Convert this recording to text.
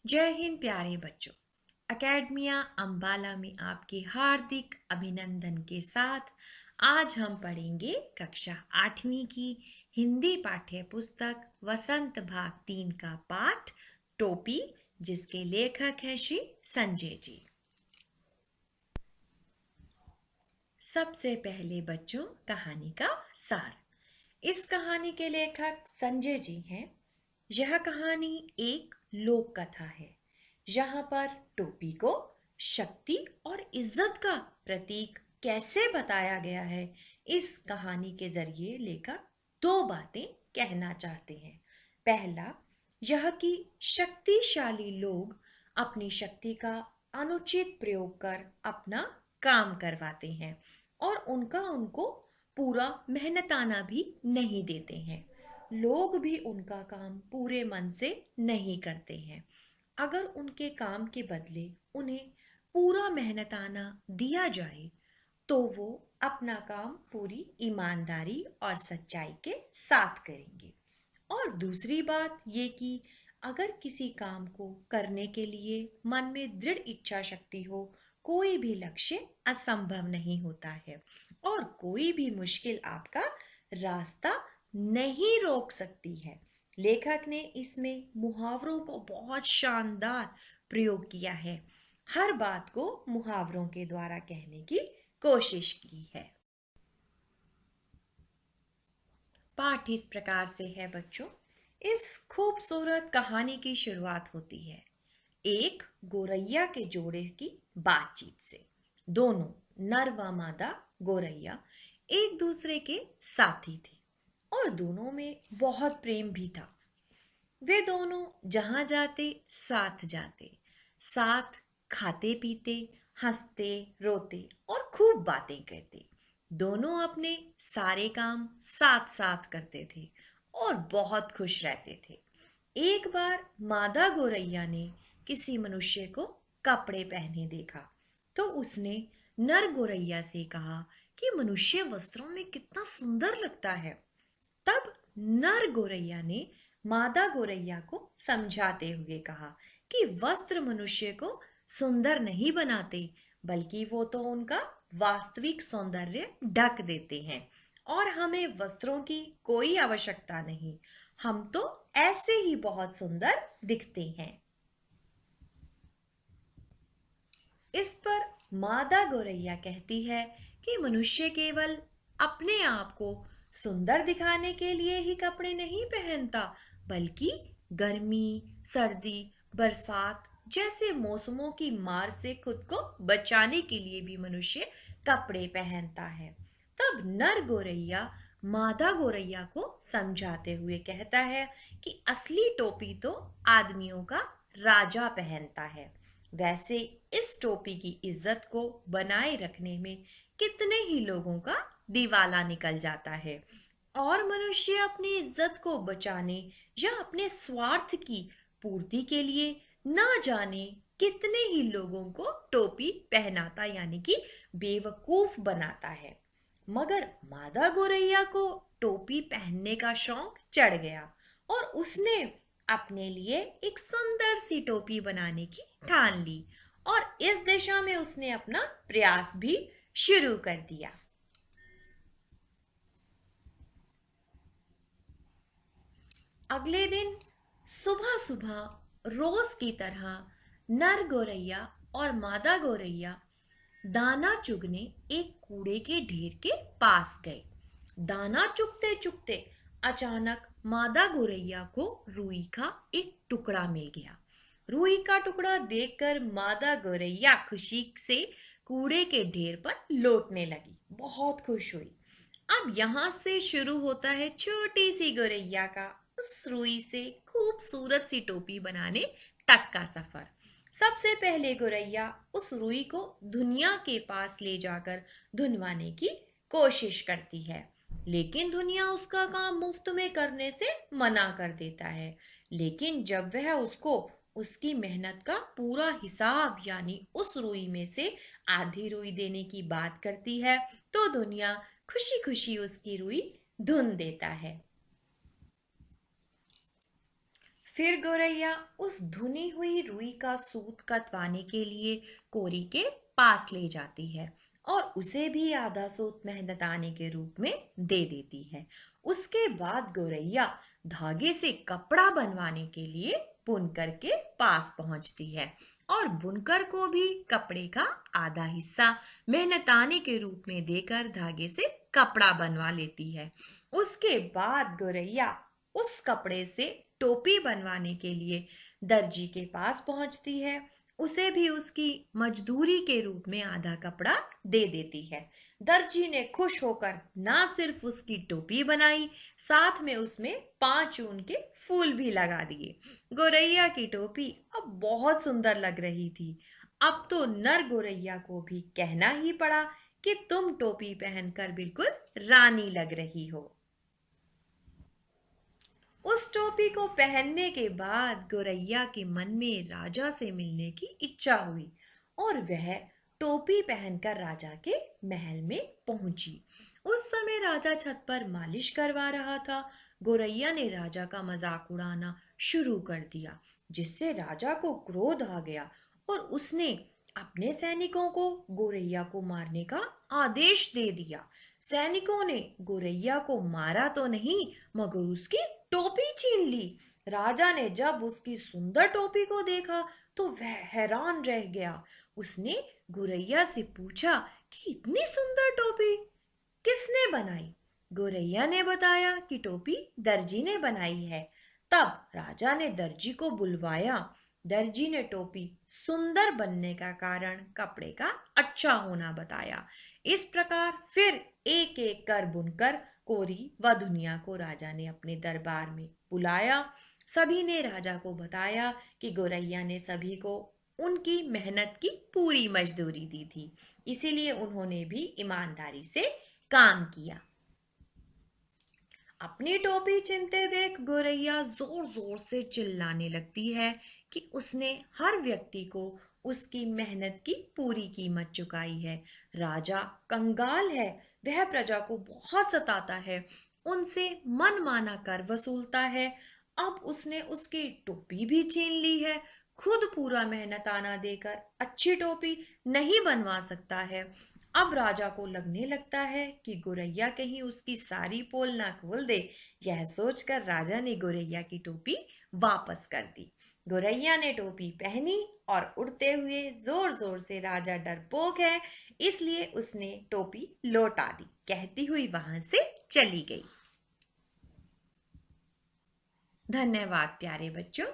जय हिंद प्यारे बच्चों। एकेडमिया अंबाला में आपके हार्दिक अभिनंदन के साथ आज हम पढ़ेंगे कक्षा 8वीं की हिंदी पाठ्य पुस्तक वसंत भाग 3 का पाठ टोपी, जिसके लेखक हैं श्री संजय जी। सबसे पहले बच्चों, कहानी का सार। इस कहानी के लेखक संजय जी हैं। यह कहानी एक लोक कथा है जहाँ पर टोपी को शक्ति और इज्जत का प्रतीक कैसे बताया गया है, इस कहानी के जरिए लेखक दो बातें कहना चाहते हैं। पहला, यह कि शक्तिशाली लोग अपनी शक्ति का अनुचित प्रयोग कर अपना काम करवाते हैं और उनको पूरा मेहनताना भी नहीं देते हैं। लोग भी उनका काम पूरे मन से नहीं करते हैं। अगर उनके काम के बदले उन्हें पूरा मेहनताना दिया जाए तो वो अपना काम पूरी ईमानदारी और सच्चाई के साथ करेंगे। और दूसरी बात ये कि अगर किसी काम को करने के लिए मन में दृढ़ इच्छा शक्ति हो, कोई भी लक्ष्य असंभव नहीं होता है और कोई भी मुश्किल आपका रास्ता नहीं रोक सकती है। लेखक ने इसमें मुहावरों को बहुत शानदार प्रयोग किया है। हर बात को मुहावरों के द्वारा कहने की कोशिश की है। पाठ इस प्रकार से है बच्चों। इस खूबसूरत कहानी की शुरुआत होती है एक गोरैया के जोड़े की बातचीत से। दोनों, नर व मादा गोरैया, एक दूसरे के साथी थे और दोनों में बहुत प्रेम भी था। वे दोनों जहां जाते साथ जाते, साथ खाते पीते, हंसते रोते और खूब बातें करते। दोनों अपने सारे काम साथ साथ करते थे और बहुत खुश रहते थे। एक बार मादा गोरैया ने किसी मनुष्य को कपड़े पहने देखा तो उसने नर गोरैया से कहा कि मनुष्य वस्त्रों में कितना सुंदर लगता है। तब नर गोरैया ने मादा गोरैया को समझाते हुए कहा कि वस्त्र मनुष्य को सुंदर नहीं बनाते, बल्कि वो तो उनका वास्तविक सौंदर्य ढक देते हैं और हमें वस्त्रों की कोई आवश्यकता नहीं। हम तो ऐसे ही बहुत सुंदर दिखते हैं। इस पर मादा गोरैया कहती है कि मनुष्य केवल अपने आप को सुंदर दिखाने के लिए ही कपड़े नहीं पहनता, बल्कि गर्मी, सर्दी, बरसात जैसे मौसमों की मार से खुद को बचाने के लिए भी मनुष्य कपड़े पहनता है। तब नर गोरैया मादा गोरैया को समझाते हुए कहता है कि असली टोपी तो आदमियों का राजा पहनता है। वैसे इस टोपी की इज्जत को बनाए रखने में कितने ही लोगों का दिवाला निकल जाता है और मनुष्य अपनी इज्जत को बचाने या अपने स्वार्थ की पूर्ति के लिए ना जाने कितने ही लोगों को टोपी पहनाता यानी कि बेवकूफ बनाता है। मगर मादा गोरैया को टोपी पहनने का शौक चढ़ गया और उसने अपने लिए एक सुंदर सी टोपी बनाने की ठान ली और इस दिशा में उसने अपना प्रयास भी शुरू कर दिया। अगले दिन सुबह सुबह रोज की तरह नर गोरैया और मादा गोरैया दाना चुगने एक कूड़े के ढेर के पास गए। दाना चुगते चुगते अचानक मादा गोरैया को रुई का एक टुकड़ा मिल गया। रुई का टुकड़ा देखकर मादा गोरैया खुशी से कूड़े के ढेर पर लौटने लगी, बहुत खुश हुई। अब यहाँ से शुरू होता है छोटी सी गोरैया का उस रुई से खूबसूरत सी टोपी बनाने तक का सफर। सबसे पहले गोरैया उस रुई को धुनिया के पास ले जाकर धुनवाने की कोशिश करती है, लेकिन धुनिया उसका काम मुफ्त में करने से मना कर देता है। लेकिन जब वह उसको उसकी मेहनत का पूरा हिसाब यानी उस रुई में से आधी रुई देने की बात करती है तो दुनिया खुशी खुशी उसकी रुई धुन देता है। फिर गोरैया उस धुनी हुई रुई का सूत कतवाने के लिए कोरी के पास ले जाती है और उसे भी आधा सूत मेहनताने के रूप में दे देती है। उसके बाद गोरैया धागे से कपड़ा बनवाने के लिए बुनकर के पास पहुंचती है और बुनकर को भी कपड़े का आधा हिस्सा मेहनताने के रूप में देकर धागे से कपड़ा बनवा लेती है। उसके बाद गोरैया उस कपड़े से टोपी बनवाने के लिए दर्जी के पास पहुंचती है। उसे भी उसकी मजदूरी के रूप में आधा कपड़ा दे देती है। दर्जी ने खुश होकर ना सिर्फ उसकी टोपी बनाई, साथ में उसमें 5 ऊन के फूल भी लगा दिए। गोरैया की टोपी अब बहुत सुंदर लग रही थी। अब तो नर गोरैया को भी कहना ही पड़ा कि तुम टोपी पहनकर बिल्कुल रानी लग रही हो। उस टोपी को पहनने के बाद गोरैया के मन में राजा से मिलने की इच्छा हुई और वह टोपी पहनकर राजा के महल में पहुंची। उस समय राजा छत पर मालिश करवा रहा था। गोरैया ने राजा का मजाक उड़ाना शुरू कर दिया, जिससे राजा को क्रोध आ गया और उसने अपने सैनिकों को गोरैया को मारने का आदेश दे दिया। सैनिकों ने गोरैया को मारा तो नहीं, मगर उसकी टोपी छीन ली। राजा ने जब उसकी सुंदर टोपी को देखा तो वह हैरान रह गया। उसने गोरैया से पूछा कि इतनी सुंदर टोपी किसने बनाई? गोरैया ने बताया कि टोपी दर्जी ने बनाई है। तब राजा ने दर्जी को बुलवाया। दर्जी ने टोपी सुंदर बनने का कारण कपड़े का अच्छा होना बताया। इस प्रकार फिर एक एक कर बुनकर कोरी व दुनिया को राजा ने अपने दरबार में बुलाया। सभी ने राजा को बताया कि गोरैया ने सभी को उनकी मेहनत की पूरी मजदूरी दी थी, इसीलिए उन्होंने भी ईमानदारी से काम किया। अपनी टोपी चिनते देख गोरैया जोर जोर से चिल्लाने लगती है कि उसने हर व्यक्ति को उसकी मेहनत की पूरी कीमत चुकाई है। राजा कंगाल है, वह प्रजा को बहुत सताता है, उनसे मनमाना कर वसूलता है। अब उसने उसकी टोपी भी छीन ली है। खुद पूरा मेहनताना देकर अच्छी टोपी नहीं बनवा सकता है। अब राजा को लगने लगता है कि गोरैया कहीं उसकी सारी पोल ना खोल दे। यह सोचकर राजा ने गोरैया की टोपी वापस कर दी। गोरैया ने टोपी पहनी और उड़ते हुए जोर जोर से, राजा डरपोक है इसलिए उसने टोपी लौटा दी, कहती हुई वहां से चली गई। धन्यवाद प्यारे बच्चों।